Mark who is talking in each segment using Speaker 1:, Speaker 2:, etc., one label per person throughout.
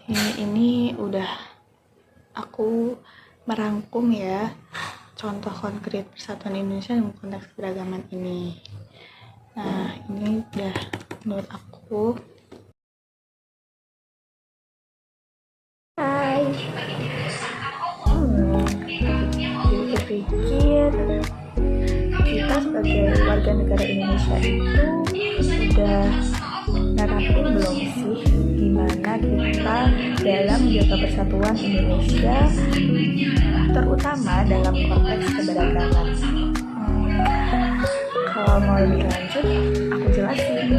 Speaker 1: Ini udah aku merangkum ya contoh konkret persatuan Indonesia dalam konteks keberagaman ini. Nah, ini udah menurut aku.
Speaker 2: Hai. Pikir-pikir kita sebagai warga negara Indonesia itu udah nerapin belum sih gimana kita dalam menjaga persatuan Indonesia, terutama dalam konteks keberagaman. Kalau mau lebih lanjut, aku jelasin.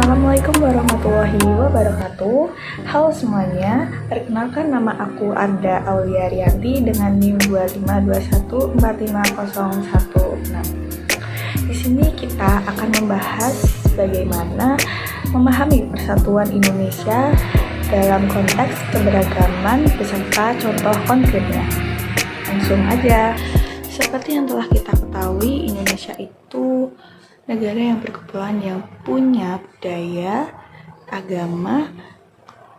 Speaker 2: Assalamualaikum warahmatullahi wabarakatuh. Halo semuanya, perkenalkan nama aku Arda Aulia Rianti dengan NIM 252145016. Di sini kita akan membahas bagaimana memahami persatuan Indonesia dalam konteks keberagaman beserta contoh konkretnya. Langsung aja. Seperti yang telah kita ketahui, Indonesia itu negara yang berkepulauan yang punya budaya, agama,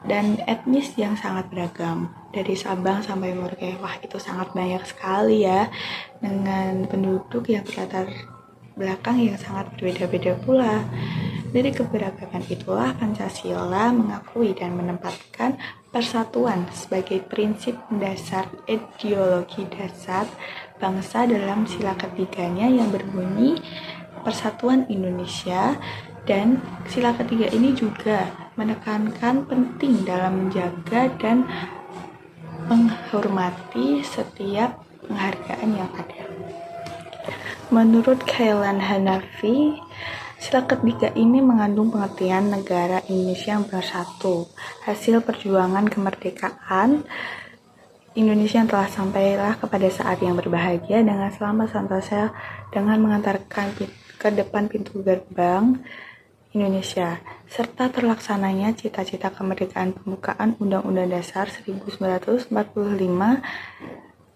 Speaker 2: dan etnis yang sangat beragam. Dari Sabang sampai Merauke, wah itu sangat banyak sekali ya, dengan penduduk yang berlatar belakang yang sangat berbeda-beda pula. Dari keberagaman itulah Pancasila mengakui dan menempatkan persatuan sebagai prinsip mendasar ideologi dasar bangsa dalam sila ketiganya yang berbunyi Persatuan Indonesia, dan sila ketiga ini juga menekankan penting dalam menjaga dan menghormati setiap penghargaan yang ada. Menurut Khailan Hanafi, sila ketiga ini mengandung pengertian negara Indonesia yang bersatu, hasil perjuangan kemerdekaan Indonesia yang telah sampailah kepada saat yang berbahagia dengan selamat sentosa dengan mengantarkan ke depan pintu gerbang Indonesia, serta terlaksananya cita-cita kemerdekaan pembukaan Undang-Undang Dasar 1945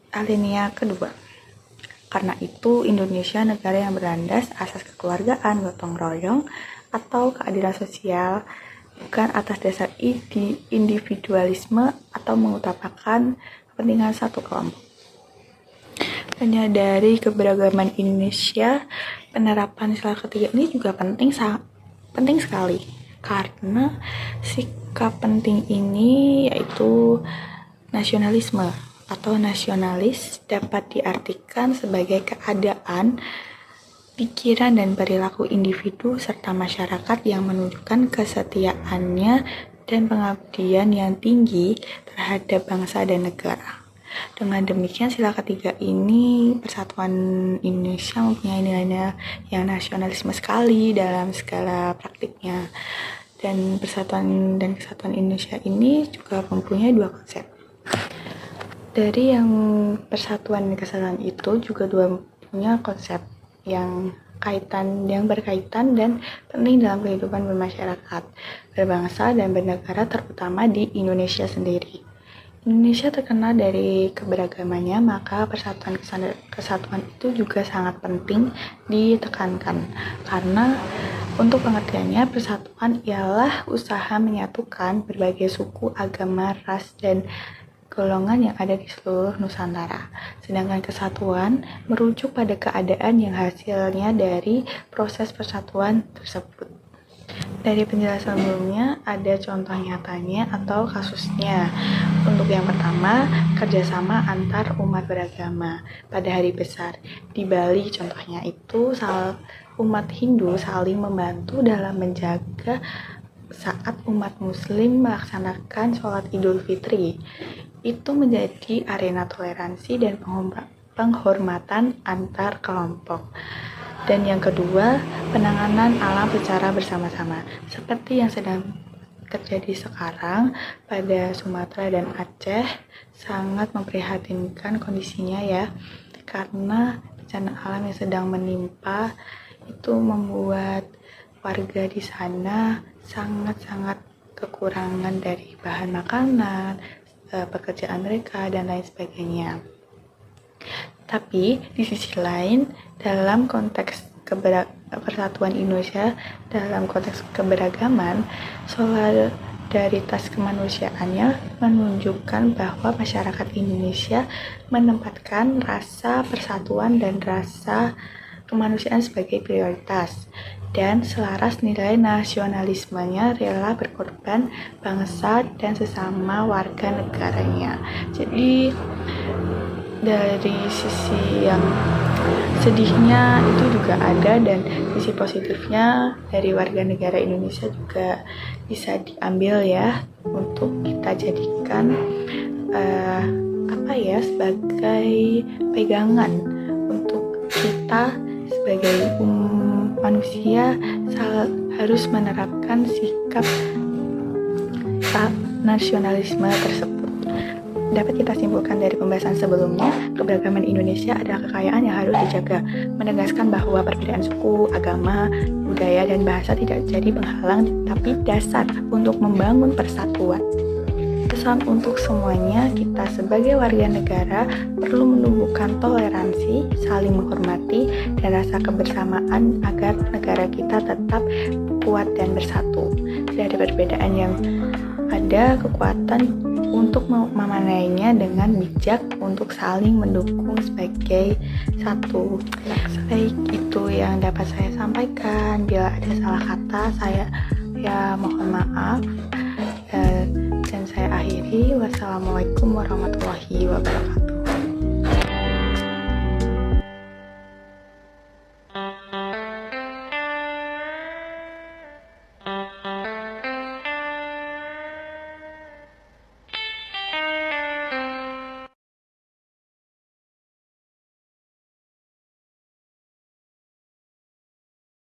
Speaker 2: alinea kedua. Karena itu, Indonesia negara yang berlandas asas kekeluargaan, gotong royong, atau keadilan sosial, bukan atas dasar individualisme atau mengutamakan kepentingan satu kelompok. Menyadari keberagaman Indonesia, penerapan sila ketiga ini juga penting sekali, karena sikap penting ini yaitu nasionalisme atau nasionalis dapat diartikan sebagai keadaan, pikiran dan perilaku individu serta masyarakat yang menunjukkan kesetiaannya dan pengabdian yang tinggi terhadap bangsa dan negara. Dengan demikian, sila ketiga ini, persatuan Indonesia mempunyai nilai-nilai yang nasionalisme sekali dalam segala praktiknya. Dan persatuan dan kesatuan Indonesia ini juga mempunyai dua konsep. Dari yang persatuan dan kesatuan itu juga dua punya konsep yang berkaitan dan penting dalam kehidupan bermasyarakat, berbangsa dan bernegara, terutama di Indonesia sendiri. Indonesia terkenal dari keberagamannya, maka persatuan kesatuan itu juga sangat penting ditekankan. Karena untuk pengertiannya, persatuan ialah usaha menyatukan berbagai suku, agama, ras, dan golongan yang ada di seluruh Nusantara. Sedangkan kesatuan merujuk pada keadaan yang hasilnya dari proses persatuan tersebut. Dari penjelasan sebelumnya, ada contoh nyatanya atau kasusnya. Untuk yang pertama, kerjasama antar umat beragama pada hari besar. Di Bali contohnya itu, umat Hindu saling membantu dalam menjaga saat umat Muslim melaksanakan sholat Idul Fitri. Itu menjadi arena toleransi dan penghormatan antar kelompok. Dan yang kedua, penanganan alam secara bersama-sama. Seperti yang sedang terjadi sekarang pada Sumatera dan Aceh, sangat memprihatinkan kondisinya ya, karena bencana alam yang sedang menimpa itu membuat warga di sana sangat-sangat kekurangan dari bahan makanan, pekerjaan mereka, dan lain sebagainya. Tapi di sisi lain, dalam konteks persatuan Indonesia, dalam konteks keberagaman, solidaritas kemanusiaannya menunjukkan bahwa masyarakat Indonesia menempatkan rasa persatuan dan rasa kemanusiaan sebagai prioritas, dan selaras nilai nasionalismenya rela berkorban bangsa dan sesama warga negaranya. Jadi dari sisi yang sedihnya itu juga ada, dan sisi positifnya dari warga negara Indonesia juga bisa diambil ya, untuk kita jadikan sebagai pegangan untuk kita sebagai manusia harus menerapkan sikap nasionalisme tersebut. Dapat kita simpulkan dari pembahasan sebelumnya, keberagaman Indonesia adalah kekayaan yang harus dijaga, menegaskan bahwa perbedaan suku, agama, budaya, dan bahasa tidak jadi penghalang, tapi dasar untuk membangun persatuan. Pesan untuk semuanya, kita sebagai warga negara perlu menumbuhkan toleransi, saling menghormati, dan rasa kebersamaan agar negara kita tetap kuat dan bersatu. Dari perbedaan yang ada, kekuatan untuk memanainya dengan bijak untuk saling mendukung sebagai satu. Baik, itu yang dapat saya sampaikan. Bila ada salah kata, saya mohon maaf. Dan saya akhiri. Wassalamualaikum warahmatullahi wabarakatuh.